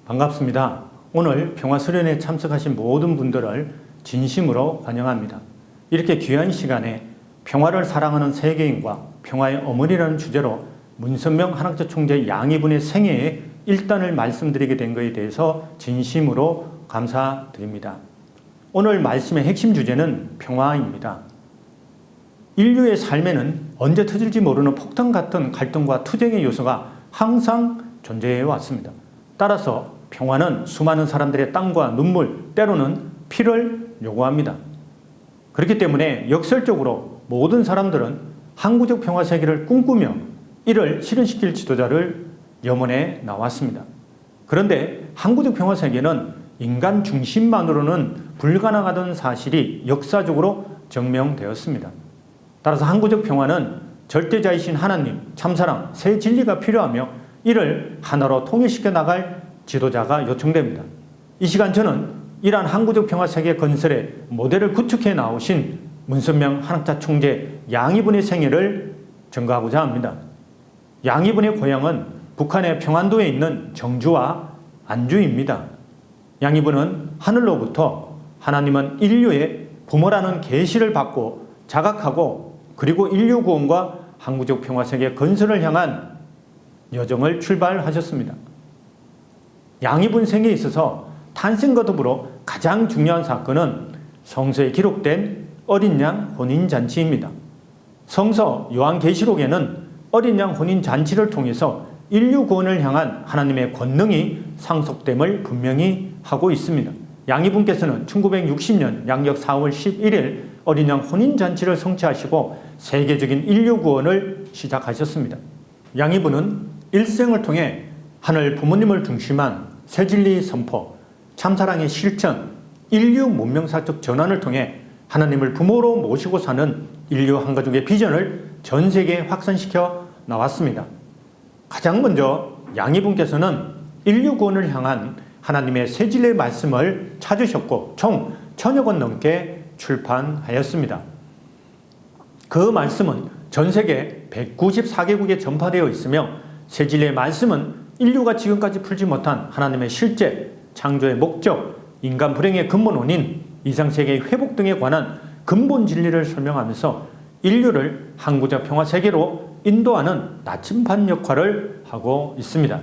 반갑습니다. 오늘 평화수련회에 참석하신 모든 분들을 진심으로 환영합니다. 이렇게 귀한 시간에 평화를 사랑하는 세계인과 평화의 어머니라는 주제로 문선명 한학자 총재 양이분의 생애의 일단을 말씀드리게 된 것에 대해서 진심으로 감사드립니다. 오늘 말씀의 핵심 주제는 평화입니다. 인류의 삶에는 언제 터질지 모르는 폭탄 같은 갈등과 투쟁의 요소가 항상 존재해 왔습니다. 따라서 평화는 수많은 사람들의 땀과 눈물, 때로는 피를 요구합니다. 그렇기 때문에 역설적으로 모든 사람들은 항구적 평화 세계를 꿈꾸며 이를 실현시킬 지도자를 염원해 나왔습니다. 그런데 항구적 평화 세계는 인간 중심만으로는 불가능하던 사실이 역사적으로 증명되었습니다. 따라서 항구적 평화는 절대자이신 하나님, 참사랑, 새 진리가 필요하며 이를 하나로 통일시켜 나갈 지도자가 요청됩니다. 이 시간 저는 이러한 항구적 평화 세계 건설의 모델을 구축해 나오신 문선명 한학자 총재 양이분의 생애를 전가하고자 합니다. 양이분의 고향은 북한의 평안도에 있는 정주와 안주입니다. 양이분은 하늘로부터 하나님은 인류의 부모라는 계시를 받고 자각하고 그리고 인류 구원과 항구적 평화 세계 건설을 향한 여정을 출발하셨습니다. 양이분 생애에 있어서 탄생과 더불어 가장 중요한 사건은 성서에 기록된 어린 양 혼인잔치입니다. 성서 요한계시록에는 어린 양 혼인잔치를 통해서 인류 구원을 향한 하나님의 권능이 상속됨을 분명히 하고 있습니다. 양이분께서는 1960년 양력 4월 11일 어린 양 혼인잔치를 성취하시고 세계적인 인류 구원을 시작하셨습니다. 양이분은 일생을 통해 하늘 부모님을 중심한 새진리 선포, 참사랑의 실천, 인류 문명사적 전환을 통해 하나님을 부모로 모시고 사는 인류 한가족의 비전을 전 세계에 확산시켜 나왔습니다. 가장 먼저 양이분께서는 인류 구원을 향한 하나님의 새진리의 말씀을 찾으셨고 총 1000여 권 넘게 출판하였습니다. 그 말씀은 전 세계 194개국에 전파되어 있으며 새진리의 말씀은 인류가 지금까지 풀지 못한 하나님의 실제, 창조의 목적, 인간 불행의 근본 원인, 이상세계의 회복 등에 관한 근본 진리를 설명하면서 인류를 항구적 평화 세계로 인도하는 나침반 역할을 하고 있습니다.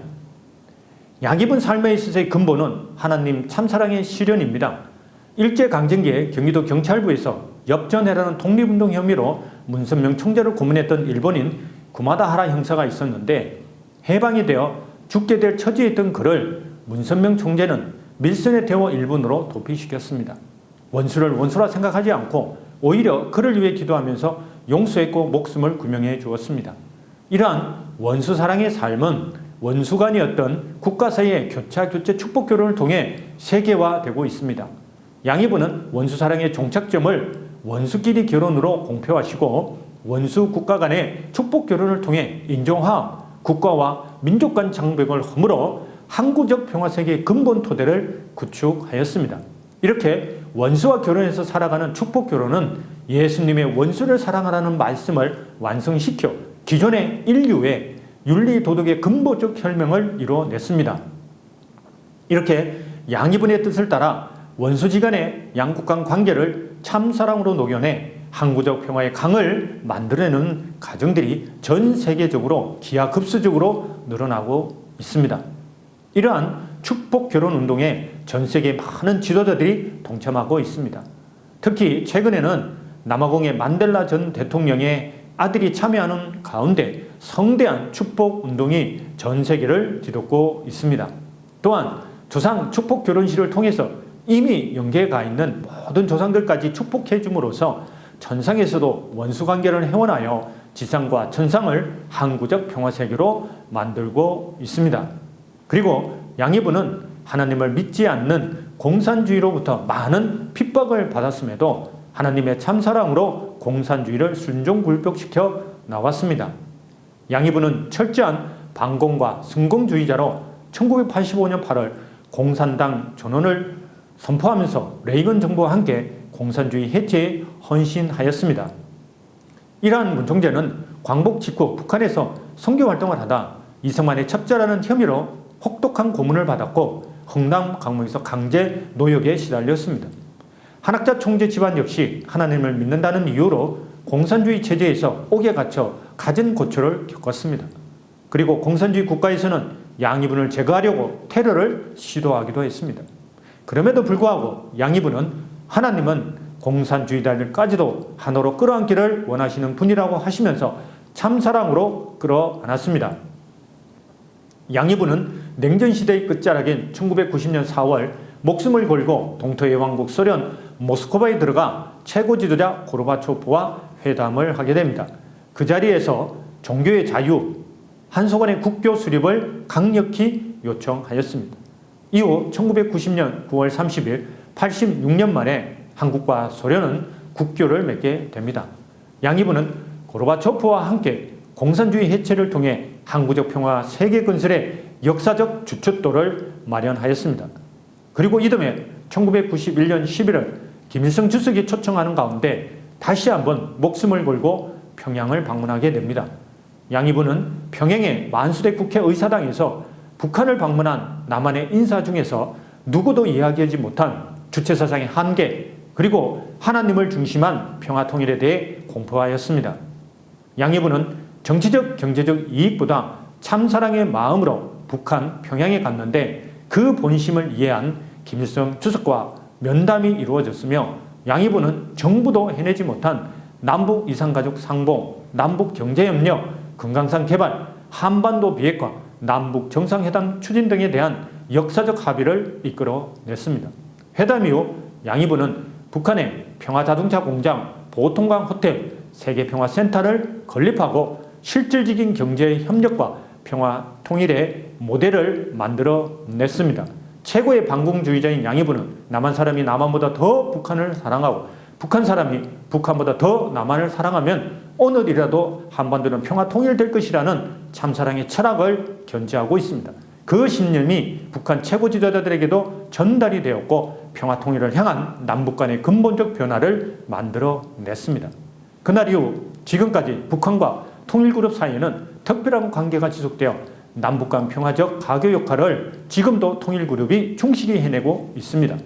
양이분 삶에 있어서의 근본은 하나님 참사랑의 실현입니다. 일제강점기에 경기도 경찰부에서 엽전해라는 독립운동 혐의로 문선명 총재를 고문했던 일본인 구마다하라 형사가 있었는데 해방이 되어 죽게 될 처지에 있던 그를 문선명 총재는 밀선의 대호 일본으로 도피시켰습니다. 원수를 원수라 생각하지 않고 오히려 그를 위해 기도하면서 용서했고 목숨을 구명해 주었습니다. 이러한 원수 사랑의 삶은 원수 간이었던 국가 사이의 교차, 축복 결혼을 통해 세계화되고 있습니다. 양이분은 원수 사랑의 종착점을 원수끼리 결혼으로 공표하시고 원수 국가 간의 축복 결혼을 통해 인종화합, 국가와 민족 간 장벽을 허물어 항구적 평화세계의 근본 토대를 구축하였습니다. 이렇게 원수와 결혼해서 살아가는 축복 결혼은 예수님의 원수를 사랑하라는 말씀을 완성시켜 기존의 인류의 윤리 도덕의 근본적 혈명을 이뤄냈습니다. 이렇게 양이분의 뜻을 따라 원수지간의 양국 간 관계를 참사랑으로 녹여내 항구적 평화의 강을 만들어내는 가정들이 전 세계적으로 기하급수적으로 늘어나고 있습니다. 이러한 축복 결혼 운동에 전 세계 많은 지도자들이 동참하고 있습니다. 특히 최근에는 남아공의 만델라 전 대통령의 아들이 참여하는 가운데 성대한 축복 운동이 전 세계를 뒤덮고 있습니다. 또한 조상 축복 결혼식을 통해서 이미 영계가 있는 모든 조상들까지 축복해 줌으로써 천상에서도 원수관계를 회원하여 지상과 천상을 항구적 평화세계로 만들고 있습니다. 그리고 양이분은 하나님을 믿지 않는 공산주의로부터 많은 핍박을 받았음에도 하나님의 참사랑으로 공산주의를 순종굴복시켜 나왔습니다. 양이분은 철저한 반공과 성공주의자로 1985년 8월 공산당 전원을 선포하면서 레이건 정부와 함께 공산주의 해체에 헌신하였습니다. 이러한 문 총재는 광복 직후 북한에서 선교 활동을 하다 이승만의 첩자라는 혐의로 혹독한 고문을 받았고 흥남 강목에서 강제 노역에 시달렸습니다. 한학자 총재 집안 역시 하나님을 믿는다는 이유로 공산주의 체제에서 옥에 갇혀 갖은 고초를 겪었습니다. 그리고 공산주의 국가에서는 양이분을 제거하려고 테러를 시도하기도 했습니다. 그럼에도 불구하고 양이분은 하나님은 공산주의자들까지도 하나로 끌어안기를 원하시는 분이라고 하시면서 참사랑으로 끌어안았습니다. 양이분은 냉전시대의 끝자락인 1990년 4월 목숨을 걸고 동토의 왕국 소련 모스크바에 들어가 최고 지도자 고르바초프와 회담을 하게 됩니다. 그 자리에서 종교의 자유, 한소간의 국교 수립을 강력히 요청하였습니다. 이후 1990년 9월 30일 86년 만에 한국과 소련은 국교를 맺게 됩니다. 양이분은 고르바초프와 함께 공산주의 해체를 통해 항구적 평화 세계 건설의 역사적 주춧돌을 마련하였습니다. 그리고 이듬해 1991년 11월 김일성 주석이 초청하는 가운데 다시 한번 목숨을 걸고 평양을 방문하게 됩니다. 양이분은 평양의 만수대 국회의사당에서 북한을 방문한 남한의 인사 중에서 누구도 이야기하지 못한 주체사상의 한계 그리고 하나님을 중심한 평화통일에 대해 공포하였습니다. 양이분은 정치적 경제적 이익보다 참사랑의 마음으로 북한 평양에 갔는데 그 본심을 이해한 김일성 주석과 면담이 이루어졌으며 양이분은 정부도 해내지 못한 남북 이산가족 상봉, 남북 경제협력, 금강산 개발, 한반도 비핵화, 남북 정상회담 추진 등에 대한 역사적 합의를 이끌어냈습니다. 회담 이후 양이분은 북한의 평화자동차 공장, 보통강 호텔, 세계평화센터를 건립하고 실질적인 경제 협력과 평화 통일의 모델을 만들어냈습니다. 최고의 반공주의자인 양이분은 남한 사람이 남한보다 더 북한을 사랑하고 북한 사람이 북한보다 더 남한을 사랑하면 오늘이라도 한반도는 평화 통일될 것이라는 참사랑의 철학을 견지하고 있습니다. 그 신념이 북한 최고 지도자들에게도 전달이 되었고 평화 통일을 향한 남북 간의 근본적 변화를 만들어냈습니다. 그날 이후 지금까지 북한과 통일그룹 사이에는 특별한 관계가 지속되어 남북 간 평화적 가교 역할을 지금도 통일그룹이 충실히 해내고 있습니다.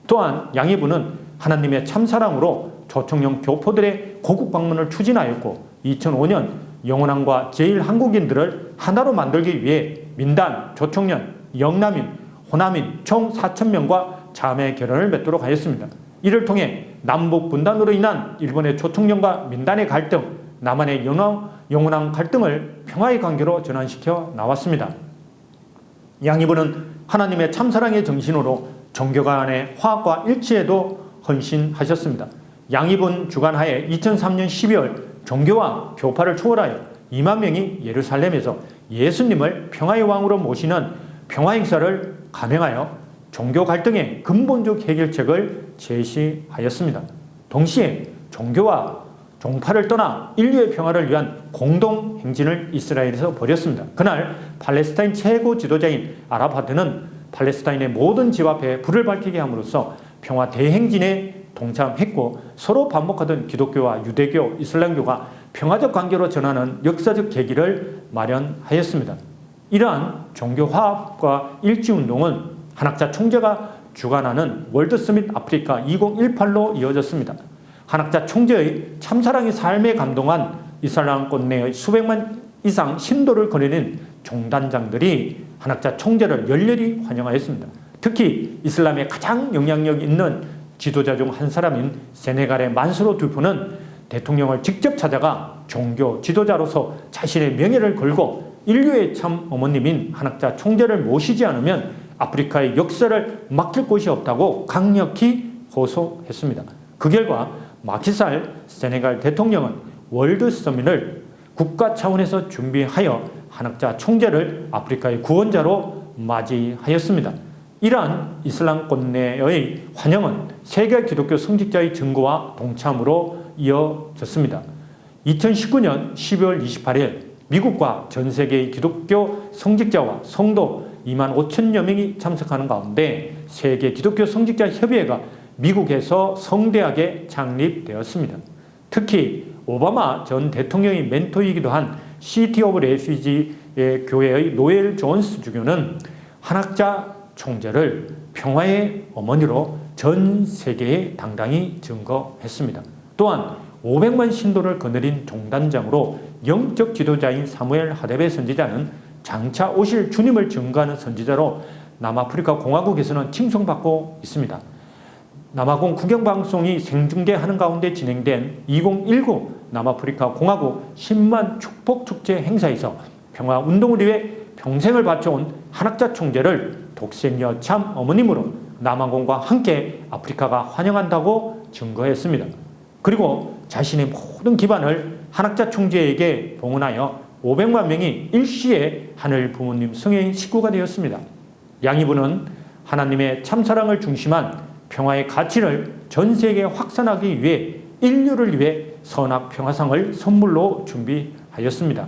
또한 양이분은 하나님의 참사랑으로 조총련 교포들의 고국 방문을 추진하였고 2005년 영원함과 제1한국인들을 하나로 만들기 위해 민단, 조총련, 영남인, 호남인 총 4,000명과 자매 결연을 맺도록 하였습니다. 이를 통해 남북 분단으로 인한 일본의 조총련과 민단의 갈등, 남한의 영원한 갈등을 평화의 관계로 전환시켜 나왔습니다. 양이분은 하나님의 참사랑의 정신으로 종교 간의 화합과 일치에도 헌신하셨습니다. 양이분 주관하에 2003년 12월 종교와 교파를 초월하여 2만 명이 예루살렘에서 예수님을 평화의 왕으로 모시는 평화 행사를 감행하여 종교 갈등의 근본적 해결책을 제시하였습니다. 동시에 종교와 종파를 떠나 인류의 평화를 위한 공동 행진을 이스라엘에서 벌였습니다. 그날 팔레스타인 최고 지도자인 아라파트는 팔레스타인의 모든 집 앞에 불을 밝히게 함으로써 평화 대행진에 동참했고 서로 반목하던 기독교와 유대교, 이슬람교가 평화적 관계로 전하는 역사적 계기를 마련하였습니다. 이러한 종교 화합과 일치운동은 한학자 총재가 주관하는 월드서밋 아프리카 2018로 이어졌습니다. 한학자 총재의 참사랑의 삶에 감동한 이슬람권 내의 수백만 이상 신도를 거느린 종단장들이 한학자 총재를 열렬히 환영하였습니다. 특히 이슬람의 가장 영향력 있는 지도자 중 한 사람인 세네갈의 만수르 두프는 대통령을 직접 찾아가 종교 지도자로서 자신의 명예를 걸고 인류의 참 어머님인 한학자 총재를 모시지 않으면 아프리카의 역사를 맡길 곳이 없다고 강력히 호소했습니다. 그 결과 마키살 세네갈 대통령은 월드 서밋을 국가 차원에서 준비하여 한학자 총재를 아프리카의 구원자로 맞이하였습니다. 이러한 이슬람권 내의 환영은 세계 기독교 성직자의 증거와 동참으로 이어졌습니다. 2019년 12월 28일 미국과 전 세계의 기독교 성직자와 성도 2만 5천여 명이 참석하는 가운데 세계 기독교 성직자 협의회가 미국에서 성대하게 창립되었습니다. 특히 오바마 전 대통령의 멘토이기도 한 시티 오브 레퓨지의 교회의 노엘 존스 주교는 한학자 총재를 평화의 어머니로 전 세계에 당당히 증거했습니다. 또한 500만 신도를 거느린 종단장으로 영적 지도자인 사무엘 하데베 선지자는 장차 오실 주님을 증거하는 선지자로 남아프리카 공화국에서는 칭송받고 있습니다. 남아공 국영방송이 생중계하는 가운데 진행된 2019 남아프리카 공화국 10만 축복축제 행사에서 평화운동을 위해 평생을 바쳐온 한학자 총재를 독생녀 참 어머님으로 남아공과 함께 아프리카가 환영한다고 증거했습니다. 그리고 자신의 모든 기반을 한학자 총재에게 봉헌하여 500만 명이 일시에 하늘 부모님 성의 식구가 되었습니다. 양이부는 하나님의 참사랑을 중심한 평화의 가치를 전 세계에 확산하기 위해 인류를 위해 선악평화상을 선물로 준비하였습니다.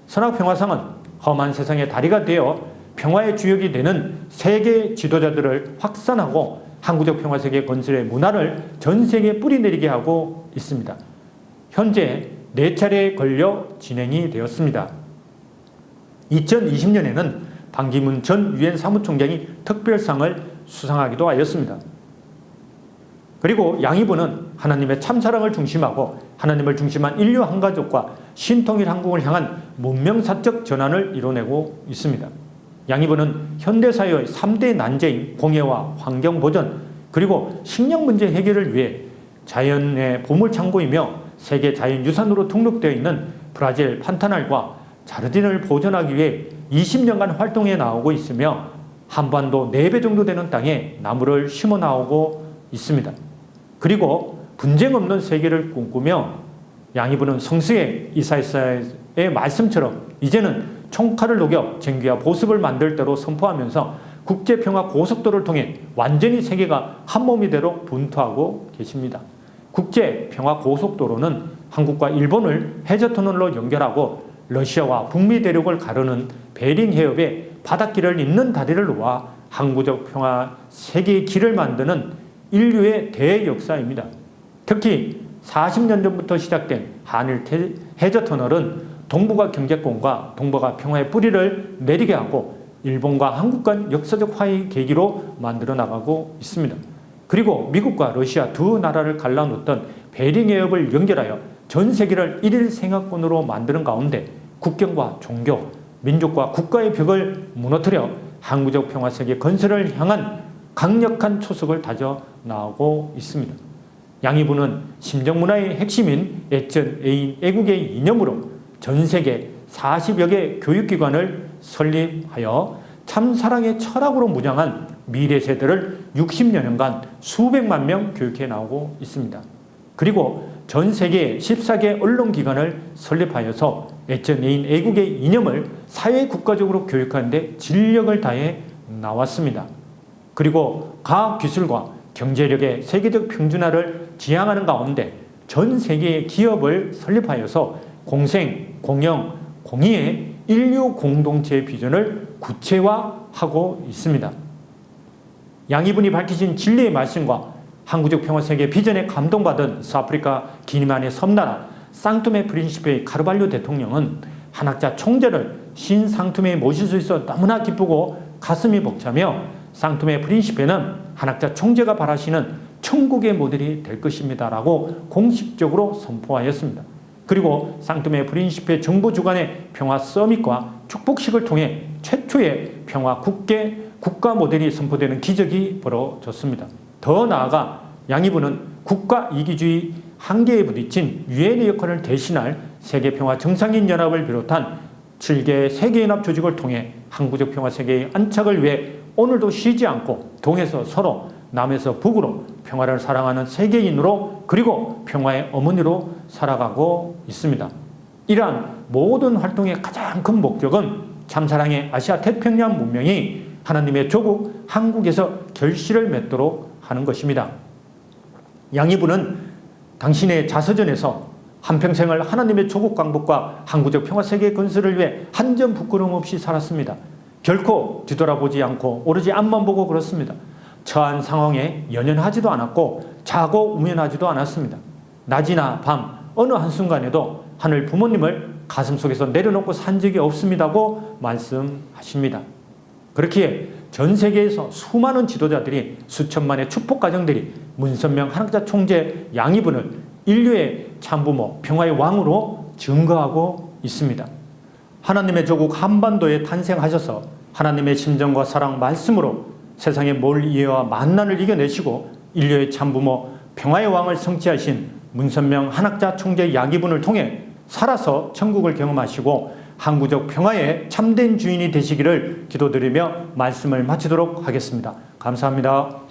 선악평화상은 험한 세상의 다리가 되어 평화의 주역이 되는 세계 지도자들을 확산하고 항구적 평화세계 건설의 문화를 전 세계에 뿌리내리게 하고 있습니다. 현재 4차례에 걸려 진행이 되었습니다. 2020년에는 반기문 전 유엔 사무총장이 특별상을 수상하기도 하였습니다. 그리고 양이부는 하나님의 참사랑을 중심하고 하나님을 중심한 인류 한가족과 신통일 한국을 향한 문명사적 전환을 이뤄내고 있습니다. 양이부는 현대사회의 3대 난제인 공해와 환경보전 그리고 식량 문제 해결을 위해 자연의 보물창고이며 세계 자연유산으로 등록되어 있는 브라질 판타날과 자르딘을 보존하기 위해 20년간 활동해 나오고 있으며 한반도 4배 정도 되는 땅에 나무를 심어 나오고 있습니다. 그리고 분쟁 없는 세계를 꿈꾸며 양이부는 성스의 이사야의 말씀처럼 이제는 총칼을 녹여 쟁기와 보습을 만들 대로 선포하면서 국제평화 고속도로를 통해 완전히 세계가 한몸이 되도록 분투하고 계십니다. 국제평화 고속도로는 한국과 일본을 해저터널로 연결하고 러시아와 북미 대륙을 가르는 베링 해협에 바닷길을 잇는 다리를 놓아 항구적 평화 세계의 길을 만드는 인류의 대역사입니다. 특히 40년 전부터 시작된 한일 해저터널은 동북아 경제권과 동북아 평화의 뿌리를 내리게 하고 일본과 한국 간 역사적 화해의 계기로 만들어 나가고 있습니다. 그리고 미국과 러시아 두 나라를 갈라놓던 베링 해협을 연결하여 전 세계를 일일 생활권으로 만드는 가운데 국경과 종교, 민족과 국가의 벽을 무너뜨려 항구적 평화 세계 건설을 향한 강력한 초석을 다져 나오고 있습니다. 양이부는 심정문화의 핵심인 애전, 애인, 애국의 이념으로 전 세계 40여 개 교육기관을 설립하여 참사랑의 철학으로 무장한 미래 세대를 60여년간 수백만 명 교육해 나오고 있습니다. 그리고 전 세계 14개 언론기관을 설립하여서 애전, 애인, 애국의 이념을 사회국가적으로 교육하는 데 진력을 다해 나왔습니다. 그리고 과학기술과 경제력의 세계적 평준화를 지향하는 가운데 전 세계의 기업을 설립하여서 공생, 공영, 공의의 인류 공동체 비전을 구체화하고 있습니다. 양이분이 밝히신 진리의 말씀과 항구적 평화세계 비전에 감동받은 서아프리카 기니만의 섬나라 상투메 프린시페의 카르발료 대통령은 한학자 총재를 신상투메에 모실 수 있어 너무나 기쁘고 가슴이 벅차며 상투메 프린시페는 한학자 총재가 바라시는 천국의 모델이 될 것입니다 라고 공식적으로 선포하였습니다. 그리고 상투메 프린시페 정부 주관의 평화 서밋과 축복식을 통해 최초의 평화 국가 모델이 선포되는 기적이 벌어졌습니다. 더 나아가 양이부는 국가 이기주의 한계에 부딪힌 유엔의 역할을 대신할 세계평화 정상인연합을 비롯한 7개 세계연합 조직을 통해 항구적 평화 세계의 안착을 위해 오늘도 쉬지 않고 동에서 서로 남에서 북으로 평화를 사랑하는 세계인으로 그리고 평화의 어머니로 살아가고 있습니다. 이러한 모든 활동의 가장 큰 목적은 참사랑의 아시아 태평양 문명이 하나님의 조국 한국에서 결실을 맺도록 하는 것입니다. 양이부는 당신의 자서전에서 한평생을 하나님의 조국 강복과 항구적 평화 세계 건설을 위해 한 점 부끄러움 없이 살았습니다. 결코 뒤돌아보지 않고 오로지 앞만 보고 걸었습니다. 처한 상황에 연연하지도 않았고 자고 우면하지도 않았습니다. 낮이나 밤 어느 한순간에도 하늘 부모님을 가슴속에서 내려놓고 산 적이 없습니다고 말씀하십니다. 그렇기에 전 세계에서 수많은 지도자들이 수천만의 축복 가정들이 문선명 한학자 총재 양이분을 인류의 참부모, 평화의 왕으로 증거하고 있습니다. 하나님의 조국 한반도에 탄생하셔서 하나님의 심정과 사랑 말씀으로 세상의 몰 이해와 만난을 이겨내시고 인류의 참부모, 평화의 왕을 성취하신 문선명 한학자 총재 양이분을 통해 살아서 천국을 경험하시고 항구적 평화의 참된 주인이 되시기를 기도드리며 말씀을 마치도록 하겠습니다. 감사합니다.